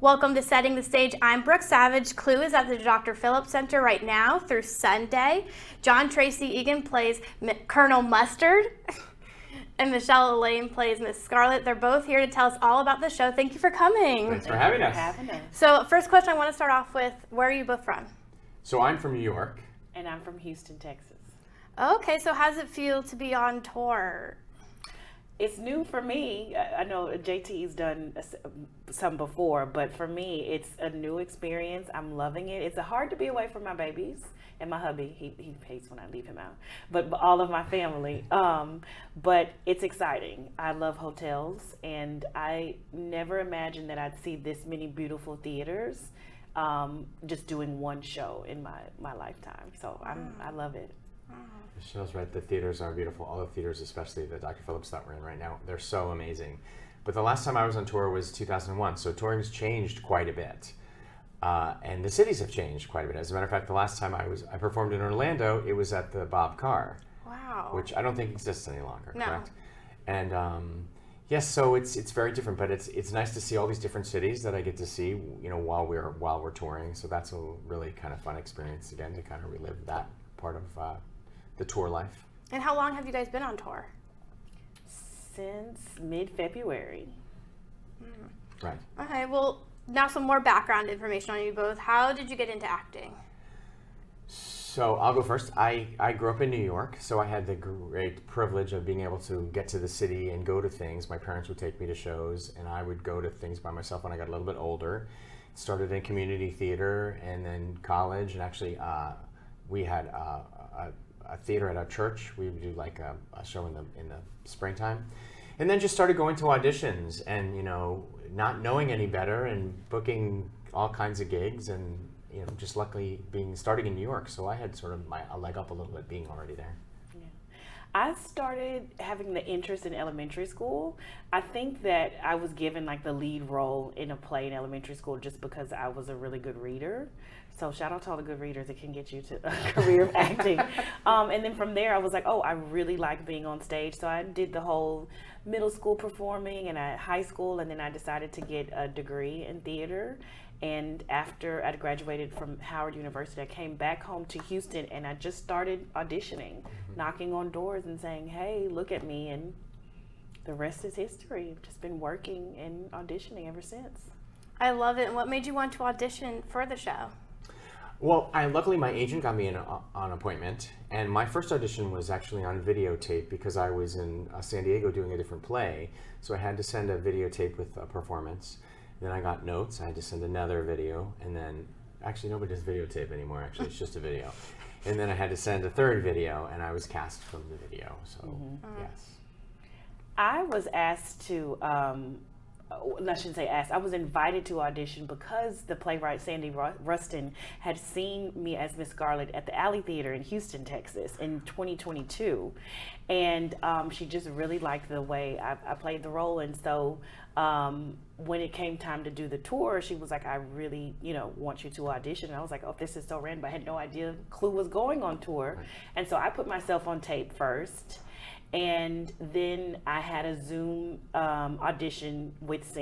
Welcome to Setting the Stage. I'm Brooke Savage. Clue is at the Dr. Phillips Center right now through Sunday. John Tracy Egan plays Colonel Mustard, and Michelle Elaine plays Miss Scarlet. They're both here to tell us all about the show. Thank you for coming. Thanks for having us. So, first question I want to start off with, where are you both from? So I'm from New York. And I'm from Houston, Texas. Okay, so how does it feel to be on tour? It's new for me. I know JT's done some before, but for me, it's a new experience. I'm loving it. It's hard to be away from my babies and my hubby. He hates when I leave him out, but all of my family. But it's exciting. I love hotels, and I never imagined that I'd see this many beautiful theaters just doing one show in my lifetime. So I love it. Michelle's right, the theaters are beautiful. All the theaters, especially the Dr. Phillips that we're in right now, they're so amazing. But the last time I was on tour was 2001, so touring's changed quite a bit. And the cities have changed quite a bit. As a matter of fact, the last time I performed in Orlando, it was at the Bob Carr. Wow. Which I don't think exists any longer, No. correct? And yes, so it's very different, but it's nice to see all these different cities that I get to see, while we're touring. So that's a really kind of fun experience again, to kind of relive that part of the tour life. And how long have you guys been on tour? Since mid-February. Right. Okay, well, now some more background information on you both. How did you get into acting? So I'll go first. I grew up in New York, so I had the great privilege of being able to get to the city and go to things. My parents would take me to shows, and I would go to things by myself when I got a little bit older. Started in community theater and then college, and actually we had a theater at our church. We would do like a show in the springtime, and then just started going to auditions and not knowing any better and booking all kinds of gigs, and just luckily starting in New York, so I had sort of a leg up a little bit being already there. Yeah. I started having the interest in elementary school. I think that I was given like the lead role in a play in elementary school just because I was a really good reader. So shout out to all the good readers. It can get you to a career of acting. And then from there, I was like, oh, I really like being on stage. So I did the whole middle school performing and high school, and then I decided to get a degree in theater. And after I graduated from Howard University, I came back home to Houston, and I just started auditioning, knocking on doors and saying, hey, look at me. And the rest is history. I've just been working and auditioning ever since. I love it. And what made you want to audition for the show? Well, luckily my agent got me an appointment, and my first audition was actually on videotape because I was in San Diego doing a different play, so I had to send a videotape with a performance. Then I got notes, I had to send another video, and then, actually nobody does videotape anymore, actually it's just a video. And then I had to send a third video, and I was cast from the video, so yes. I was asked to, I shouldn't say asked, I was invited to audition because the playwright Sandy Rustin had seen me as Miss Scarlet at the Alley Theater in Houston, Texas in 2022. And she just really liked the way I played the role. And so when it came time to do the tour, she was like, I really, want you to audition. And I was like, oh, this is so random. I had no idea Clue was going on tour. Right. And so I put myself on tape first. And then I had a Zoom audition with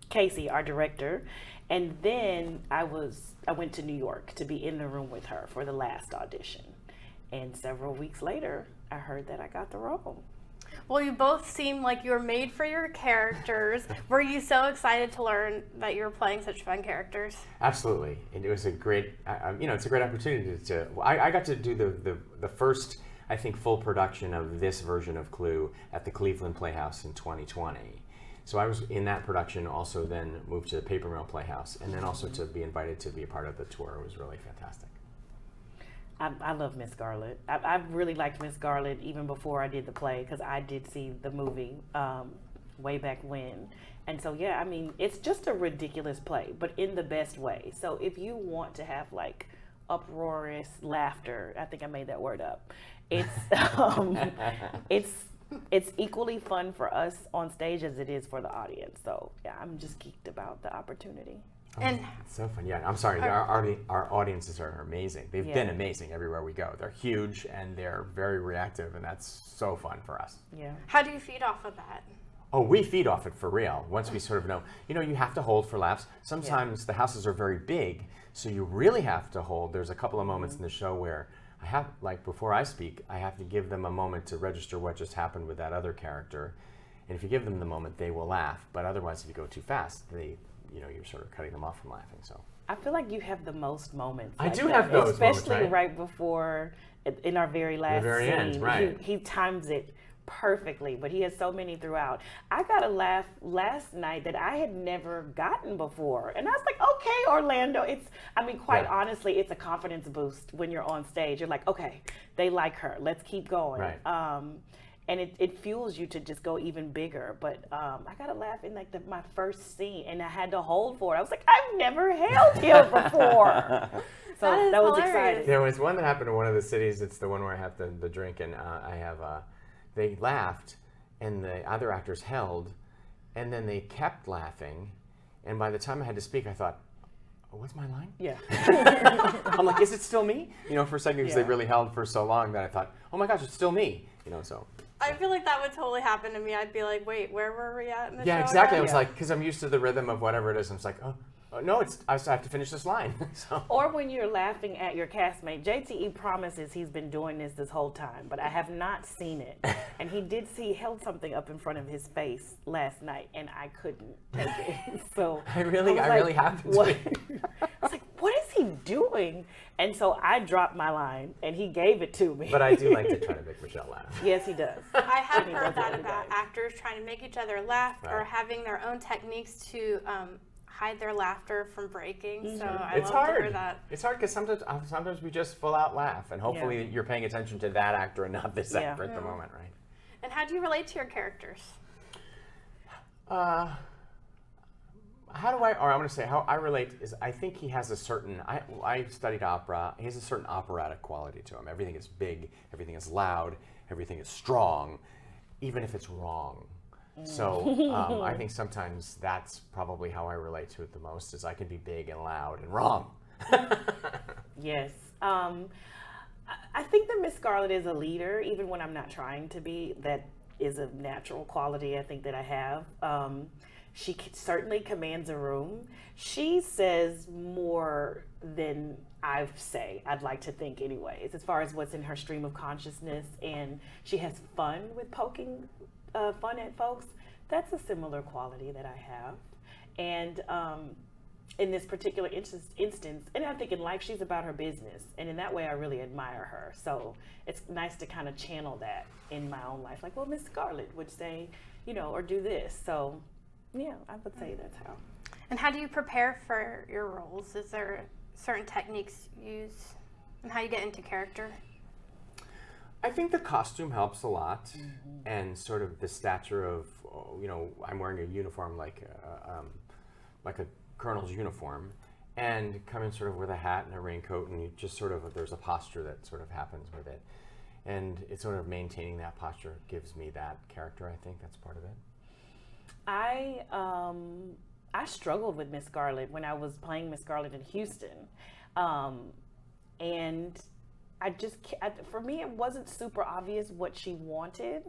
Casey, our director. And then I went to New York to be in the room with her for the last audition. And several weeks later, I heard that I got the role. Well, you both seem like you were made for your characters. Were you so excited to learn that you were playing such fun characters? Absolutely. And it was a great, it's a great opportunity to, I got to do the first, I think, full production of this version of Clue at the Cleveland Playhouse in 2020. So I was in that production, also then moved to the Paper Mill Playhouse, and then also to be invited to be a part of the tour was really fantastic. I love Miss Scarlet. I really liked Miss Scarlet even before I did the play, because I did see the movie way back when. And so, yeah, I mean, it's just a ridiculous play, but in the best way. So if you want to have like uproarious laughter, I think I made that word up, it's equally fun for us on stage as it is for the audience. So yeah, I'm just geeked about the opportunity. And it's so fun. Yeah, I'm sorry. Our audiences are amazing. They've been amazing everywhere we go. They're huge and they're very reactive, and that's so fun for us. Yeah. How do you feed off of that? Oh, we feed off it for real. Once we sort of know, you have to hold for laughs. Sometimes the houses are very big, so you really have to hold. There's a couple of moments in the show where I have, like before I speak, I have to give them a moment to register what just happened with that other character. And if you give them the moment, they will laugh. But otherwise, if you go too fast, you're sort of cutting them off from laughing. So I feel like you have the most moments. I like do that, have those especially moments, right before, in our very last very scene. end, right. He times it perfectly, but he has so many throughout. I got a laugh last night that I had never gotten before, and I was like, okay, Orlando. Quite honestly, it's a confidence boost when you're on stage. You're like, okay, they like her. Let's keep going. Right. And it fuels you to just go even bigger. But I got to laugh in like my first scene, and I had to hold for it. I was like, I've never held here before. So that was exciting. There was one that happened in one of the cities. It's the one where I have the drink, and I have they laughed, and the other actors held, and then they kept laughing, and by the time I had to speak, I thought, oh, what's my line? Yeah. I'm like, is it still me? For a second, because they really held for so long that I thought, oh my gosh, it's still me. So. I feel like that would totally happen to me. I'd be like, wait, where were we at in the show? Yeah, exactly. again? I was like, because I'm used to the rhythm of whatever it is. I'm just like, oh no, I have to finish this line. So. Or when you're laughing at your castmate, JTE promises he's been doing this whole time, but I have not seen it. And he held something up in front of his face last night, and I couldn't take it. So I really happened to. What? I was like, what is he doing? And so I dropped my line, and he gave it to me. But I do like to try to make Michelle laugh. Yes, he does. I have And he heard does that it about every day. actors trying to make each other laugh or Right. having their own techniques to hide their laughter from breaking. So I It's love to hear hard. that. It's hard because sometimes we just full out laugh, and hopefully you're paying attention to that actor and not this actor at the moment, right? And how do you relate to your characters? How I relate is I think he has a certain, I studied opera, he has a certain operatic quality to him. Everything is big, everything is loud, everything is strong, even if it's wrong. So I think sometimes that's probably how I relate to it the most, is I can be big and loud and wrong. Yes. I think that Miss Scarlett is a leader, even when I'm not trying to be. That is a natural quality I think that I have. She certainly commands a room. She says more than I'd like to think anyways, as far as what's in her stream of consciousness, and she has fun with poking fun at folks. That's a similar quality that I have. And in this particular instance, and I think in life, she's about her business. And in that way, I really admire her. So it's nice to kind of channel that in my own life. Like, well, Miss Scarlett would say, or do this. So yeah, I would say that's how. And how do you prepare for your roles? Is there certain techniques you use and how you get into character? I think the costume helps a lot, and sort of the stature of, I'm wearing a uniform like a colonel's uniform, and come in sort of with a hat and a raincoat, and you just sort of, there's a posture that sort of happens with it. And it's sort of maintaining that posture gives me that character. I think that's part of it. I struggled with Miss Scarlett when I was playing Miss Scarlett in Houston, and for me, it wasn't super obvious what she wanted.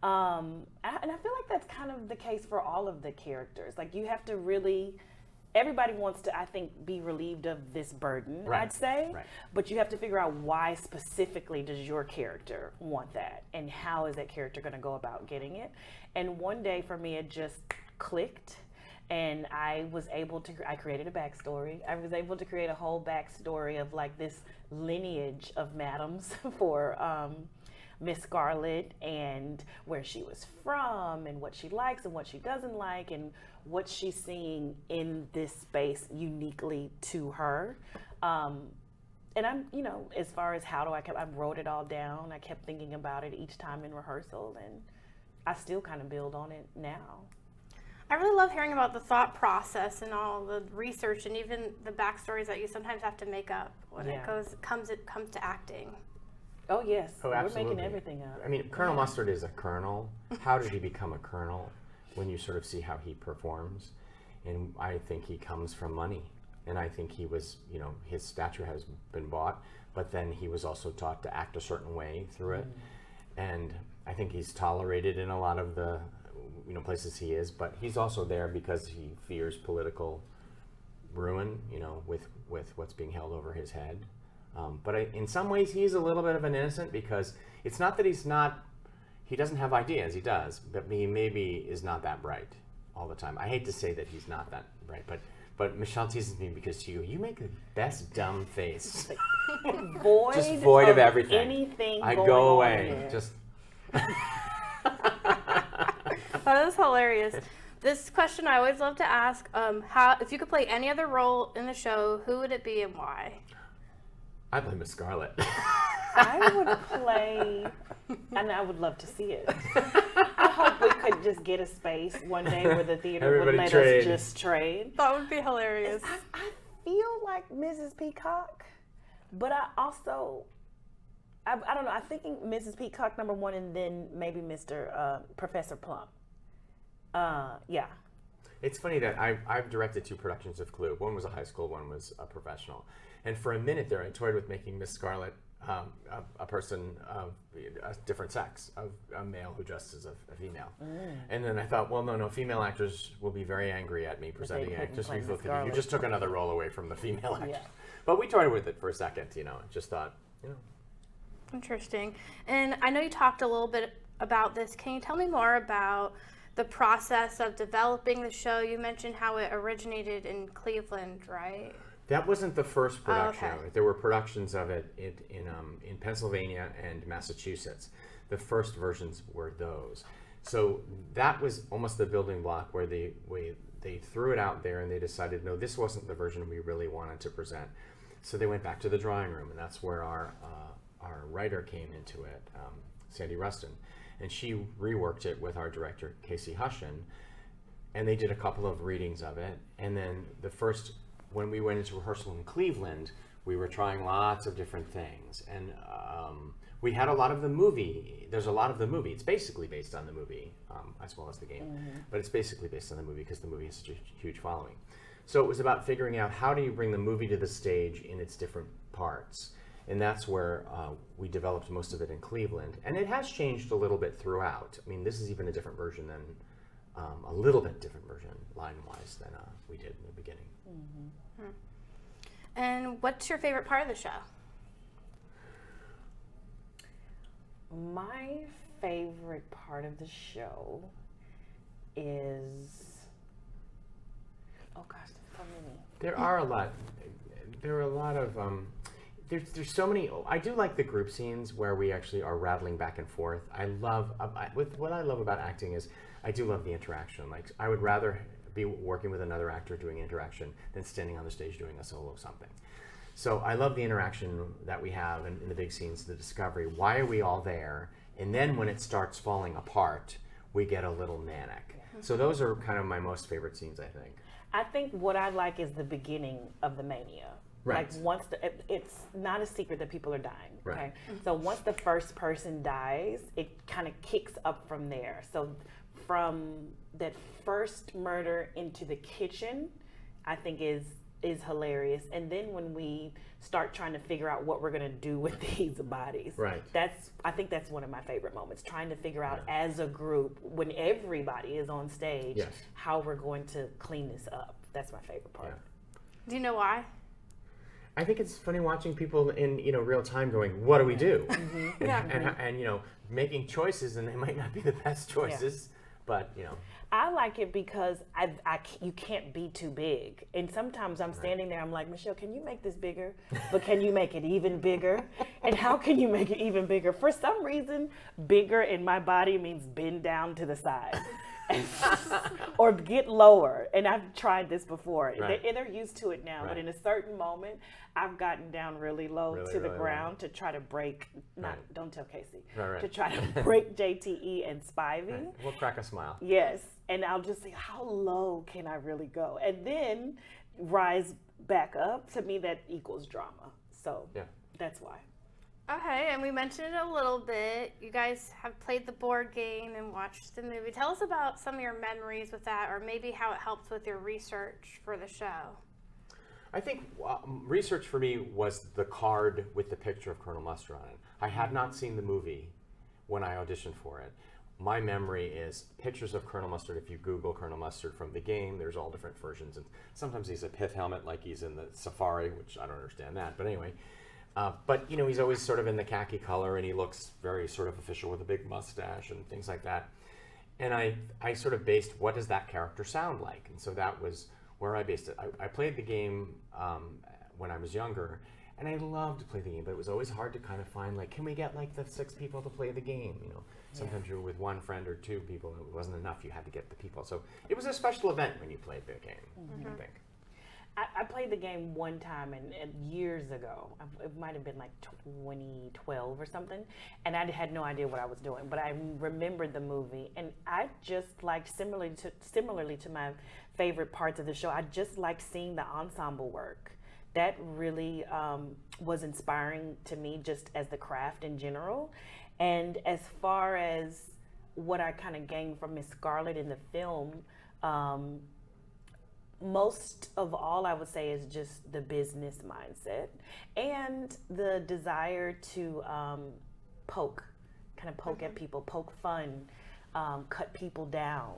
And I feel like that's kind of the case for all of the characters. Like, you have to really, everybody wants to, I think, be relieved of this burden, Right. I'd say. Right. But you have to figure out why specifically does your character want that, and how is that character going to go about getting it. And one day for me, it just clicked. And I created a backstory. I was able to create a whole backstory of like this lineage of madams for Miss Scarlett, and where she was from, and what she likes and what she doesn't like, and what she's seeing in this space uniquely to her. And I'm, as far as I wrote it all down. I kept thinking about it each time in rehearsal, and I still kind of build on it now. I really love hearing about the thought process and all the research and even the backstories that you sometimes have to make up when it comes to acting. Oh yes, Oh, we're absolutely. making everything up. I mean, Colonel Mustard is a colonel. How did he become a colonel? When you sort of see how he performs, and I think he comes from money, and I think he was, his stature has been bought, but then he was also taught to act a certain way through it, and I think he's tolerated in a lot of the places he is, but he's also there because he fears political ruin, with what's being held over his head. But in some ways, he's a little bit of an innocent, because it's not that he doesn't have ideas, he does, but he maybe is not that bright all the time. I hate to say that he's not that bright, but Michelle teases me because you make the best dumb face. Just void of everything. Anything I going go on away. there. Just That is hilarious. This question I always love to ask: if you could play any other role in the show, who would it be and why? I play Miss Scarlet. I would play, and I would love to see it. I hope we could just get a space one day where the theater Everybody would let trade. us just trade. That would be hilarious. I feel like Mrs. Peacock, but I also, I don't know, I'm thinking Mrs. Peacock number one, and then maybe Mr. Professor Plum. Yeah. It's funny that I've directed 2 productions of Clue. One was a high school, one was a professional. And for a minute there, I toyed with making Miss Scarlet a person of a different sex, of a male who dresses as a female. And then I thought, well, no, female actors will be very angry at me presenting it. Just play Miss you Scarlet. just took another role away from the female actors. Yeah. But we toyed with it for a second, just thought, Interesting. And I know you talked a little bit about this. Can you tell me more about the process of developing the show? You mentioned how it originated in Cleveland, right? That wasn't the first production okay. of it. There were productions of it in Pennsylvania and Massachusetts. The first versions were those. So that was almost the building block where they threw it out there and they decided, no, this wasn't the version we really wanted to present. So they went back to the drawing room, and that's where our writer came into it, Sandy Rustin. And she reworked it with our director, Casey Hushin, and they did a couple of readings of it. And then when we went into rehearsal in Cleveland, we were trying lots of different things. And we had a lot of the movie. There's a lot of the movie. It's basically based on the movie, as well as the game. But it's basically based on the movie because the movie has such a huge following. So it was about figuring out, how do you bring the movie to the stage in its different parts? And that's where we developed most of it in Cleveland. And it has changed a little bit throughout. I mean, this is even a different version than, a little bit different version, line-wise, than we did in the beginning. And what's your favorite part of the show? My favorite part of the show is, oh gosh, there's so many. There are a lot. There are a lot of. There's so many. I do like the group scenes where we actually are rattling back and forth. I love. What I love about acting is I do love the interaction. Like, I would rather be working with another actor doing interaction than standing on the stage doing a solo something. So I love the interaction that we have in the big scenes, the discovery. Why are we all there? And then when it starts falling apart, we get a little manic. So those are kind of my most favorite scenes, I think. I think what I like is the beginning of the mania. Right. Like, once it's not a secret that people are dying. Right. Okay. So once the first person dies, it kind of kicks up from there. So from that first murder into the kitchen, I think is hilarious. And then when we start trying to figure out what we're going to do with these bodies, Right. I think that's one of my favorite moments, trying to figure out as a group, when everybody is on stage, Yes. how we're going to clean this up. That's my favorite part. Yeah. Do you know why? I think it's funny watching people in real time going, what do we do? And making choices, and they might not be the best choices, but I like it because you can't be too big. And sometimes I'm standing there, I'm like, Michelle, can you make this bigger? But can you make it even bigger? And how can you make it even bigger? For some reason, bigger in my body means bend down to the side. Or get lower. And I've tried this before. Right. They're used to it now. Right. But in a certain moment, I've gotten down really low to the ground to try to break, don't tell Casey, to try to break JTE and Spivey. Right. We'll crack a smile. Yes. And I'll just say, how low can I really go? And then rise back up. To me, that equals drama. So that's why. Okay, and we mentioned it a little bit. You guys have played the board game and watched the movie. Tell us about some of your memories with that, or maybe how it helped with your research for the show. I think research for me was the card with the picture of Colonel Mustard on it. I had not seen the movie when I auditioned for it. my memory is pictures of Colonel Mustard. If you Google Colonel Mustard from the game, there's all different versions. And sometimes he's a pith helmet like he's in the Safari, which I don't understand that. But anyway, but he's always sort of in the khaki color, and he looks very sort of official with a big mustache and things like that. And I sort of based, what does that character sound like? And so that was where I based it. I played the game when I was younger, and I loved to play the game, but it was always hard to kind of find, like, can we get like the 6 people to play the game? Sometimes you're with one friend or 2 people, and it wasn't enough. You had to get the people. So it was a special event when you played the game, I think. I played the game one time and years ago. It might have been like 2012 or something, and I had no idea what I was doing. But I remembered the movie, and I just liked, similarly to my favorite parts of the show, I just liked seeing the ensemble work. That really was inspiring to me, just as the craft in general. And as far as what I kind of gained from Miss Scarlet in the film, most of all, I would say, is just the business mindset and the desire to poke at people, poke fun, cut people down,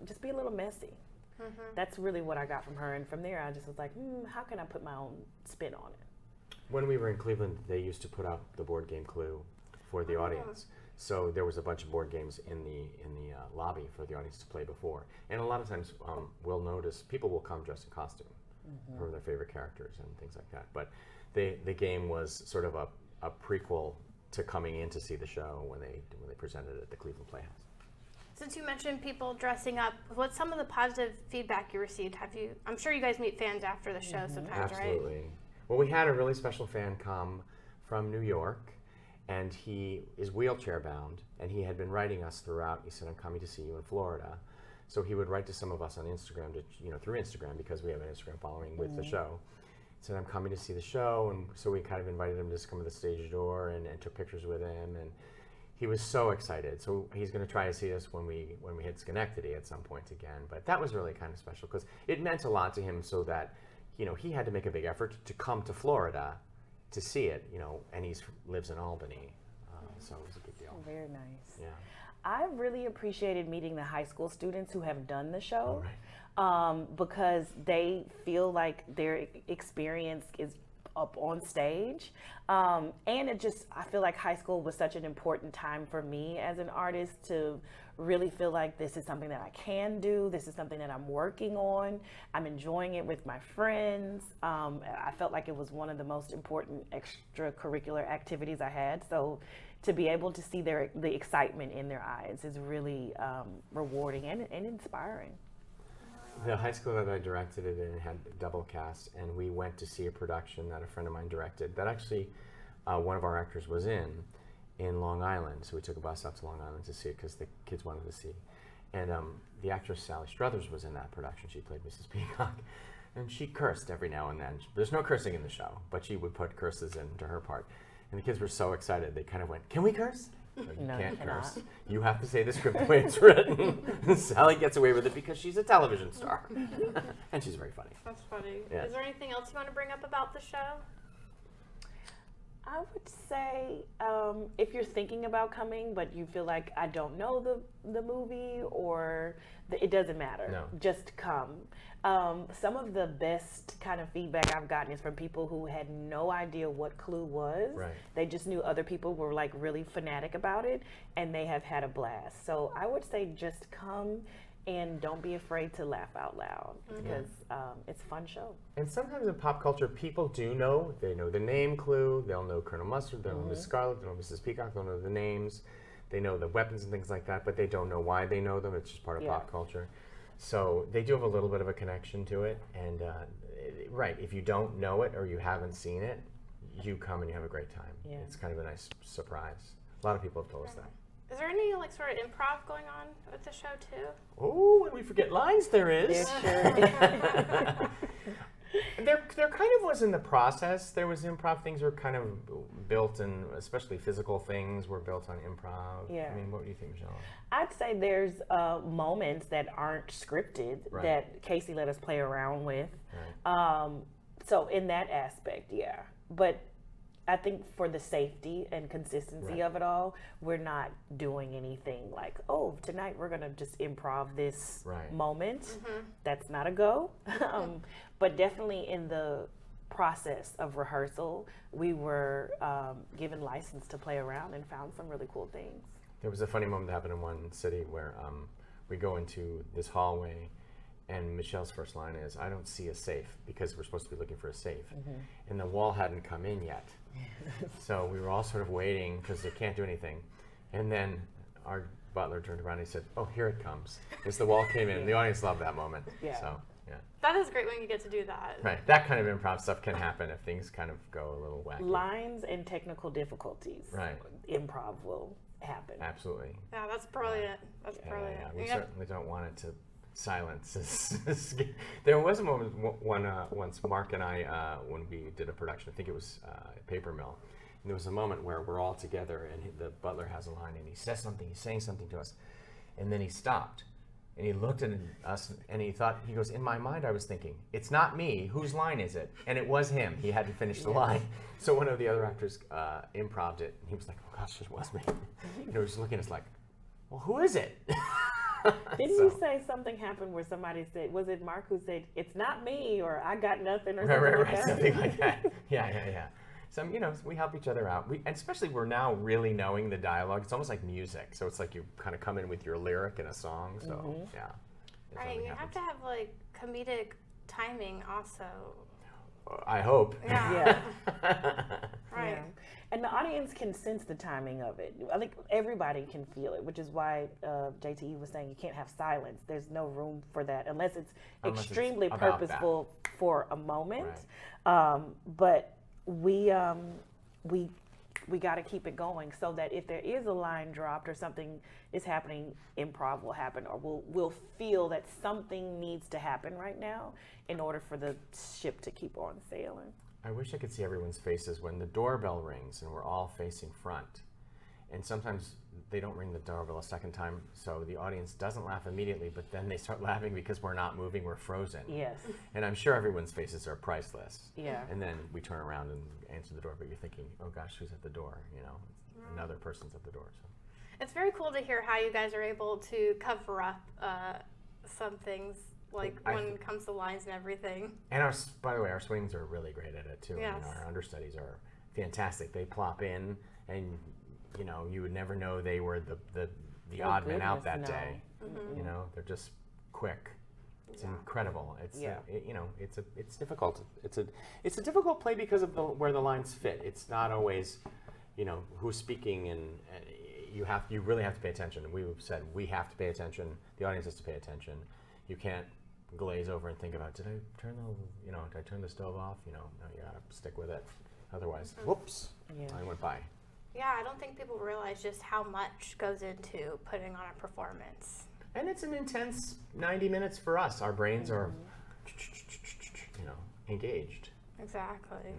just be a little messy. That's really what I got from her. And from there, I just was like, how can I put my own spin on it? When we were in Cleveland, they used to put out the board game Clue for the audience. So there was a bunch of board games in the lobby for the audience to play before. And a lot of times we'll notice people will come dressed in costume for their favorite characters and things like that. But the game was sort of a prequel to coming in to see the show when they presented it at the Cleveland Playhouse. Since you mentioned people dressing up, what's some of the positive feedback you received? I'm sure you guys meet fans after the show sometimes, Absolutely. Right? Well, we had a really special fan come from New York, and he is wheelchair bound, and he had been writing us throughout. He said, "I'm coming to see you in Florida." So he would write to some of us on Instagram, through Instagram, because we have an Instagram following with the show. He said, "I'm coming to see the show," and so we kind of invited him to just come to the stage door and took pictures with him, and he was so excited. So he's going to try to see us when we hit Schenectady at some point again. But that was really kind of special because it meant a lot to him, so that he had to make a big effort to come to Florida to see it, and he lives in Albany, so it was a big deal. Very nice. Yeah. I really appreciated meeting the high school students who have done the show, because they feel like their experience is up on stage, and I feel like high school was such an important time for me as an artist to really feel like this is something that I can do, this is something that I'm working on, I'm enjoying it with my friends. I felt like it was one of the most important extracurricular activities I had, so to be able to see the excitement in their eyes is really rewarding and inspiring. The high school that I directed it in had double cast, and we went to see a production that a friend of mine directed that actually one of our actors was in Long Island. So we took a bus out to Long Island to see it because the kids wanted to see. And the actress Sally Struthers was in that production. She played Mrs. Peacock, and she cursed every now and then. There's no cursing in the show, but she would put curses into her part. And the kids were so excited, they kind of went, "Can we curse?" No, you can't curse. You have to say the script the way it's written. Sally gets away with it because she's a television star. And she's very funny. That's funny. Yeah. Is there anything else you want to bring up about the show? I would say if you're thinking about coming, but you feel like I don't know the movie, or it doesn't matter. No. Just come. Some of the best kind of feedback I've gotten is from people who had no idea what Clue was. Right. They just knew other people were like really fanatic about it, and they have had a blast. So I would say just come. And don't be afraid to laugh out loud, because it's a fun show. And sometimes in pop culture, people do know. They know the name Clue. They'll know Colonel Mustard. They'll know Miss Scarlet. They'll know Mrs. Peacock. They'll know the names. They know the weapons and things like that, but they don't know why they know them. It's just part of pop culture. So they do have a little bit of a connection to it. And if you don't know it or you haven't seen it, you come and you have a great time. Yeah. It's kind of a nice surprise. A lot of people have told us that. Is there any sort of improv going on with the show too? Oh, when we forget lines, there is. There kind of was in the process. There was improv. Things were kind of built, and especially physical things were built on improv. Yeah. I mean, what do you think, Michelle? I'd say there's moments that aren't scripted that Casey let us play around with. Right. So in that aspect, yeah. But I think for the safety and consistency Right. of it all, we're not doing anything like, oh, tonight we're gonna just improv this Right. moment. That's not a go. But definitely in the process of rehearsal, we were given license to play around and found some really cool things. There was a funny moment that happened in one city where we go into this hallway, and Michelle's first line is, "I don't see a safe," because we're supposed to be looking for a safe. And the wall hadn't come in yet. So we were all sort of waiting because they can't do anything. And then our butler turned around and he said, "Oh, here it comes." Because the wall came in. And the audience loved that moment. Yeah. So, yeah. That is great when you get to do that. Right. That kind of improv stuff can happen if things kind of go a little wacky. Lines and technical difficulties. Right. Improv will happen. Absolutely. Yeah, that's brilliant. That's brilliant. Yeah. We You got- certainly don't want it to silence. There was a moment once Mark and I, when we did a production, I think it was Paper Mill, and there was a moment where we're all together and the butler has a line and he says something, he's saying something to us, and then he stopped and he looked at us and he goes, "In my mind I was thinking, it's not me, whose line is it?" And it was him. He had to finish the line. So one of the other actors improv'd it and he was like, "Oh gosh, it was me." He was just looking at us like, "Well, who is it?" Didn't you say something happened where somebody said, was it Mark who said, "It's not me," or "I got nothing," or something like that? Something like that. Yeah. Some, we help each other out. And especially we're now really knowing the dialogue. It's almost like music. So it's like you kind of come in with your lyric in a song. So yeah. If Right, something you have happens. to have like comedic timing also. I hope. Yeah. Yeah. Right. Yeah. And the audience can sense the timing of it. I think everybody can feel it, which is why JTE was saying you can't have silence. There's no room for that unless it's Unless it's extremely about purposeful for a moment. But we got to keep it going so that if there is a line dropped or something is happening, improv will happen, or we'll feel that something needs to happen right now in order for the ship to keep on sailing. I wish I could see everyone's faces when the doorbell rings and we're all facing front. And sometimes they don't ring the doorbell a second time, so the audience doesn't laugh immediately, but then they start laughing because we're not moving, we're frozen. Yes. And I'm sure everyone's faces are priceless. Yeah. And then we turn around and answer the door, but you're thinking, "Oh gosh, who's at the door?" Another person's at the door. So. It's very cool to hear how you guys are able to cover up some things, like when it comes to lines and everything. And by the way, our swings are really great at it too. Yes. Our understudies are fantastic. They plop in, and you would never know they were the odd man out that goodness, no. day. They're just quick. It's incredible. It's it's difficult. It's a difficult play because of where the lines fit. It's not always, who's speaking, and you really have to pay attention. We said we have to pay attention. The audience has to pay attention. You can't glaze over and think about, did I turn the stove off? No, you gotta stick with it. Otherwise, whoops, line went by. Yeah, I don't think people realize just how much goes into putting on a performance. And it's an intense 90 minutes for us. Our brains are, engaged. Exactly.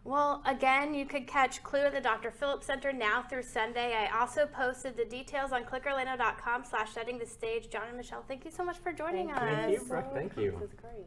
Well, again, you could catch Clue at the Dr. Phillips Center now through Sunday. I also posted the details on clickorlando.com/setting the stage. John and Michelle, thank you so much for joining us. Thank you, Brooke. Thank you. This is great.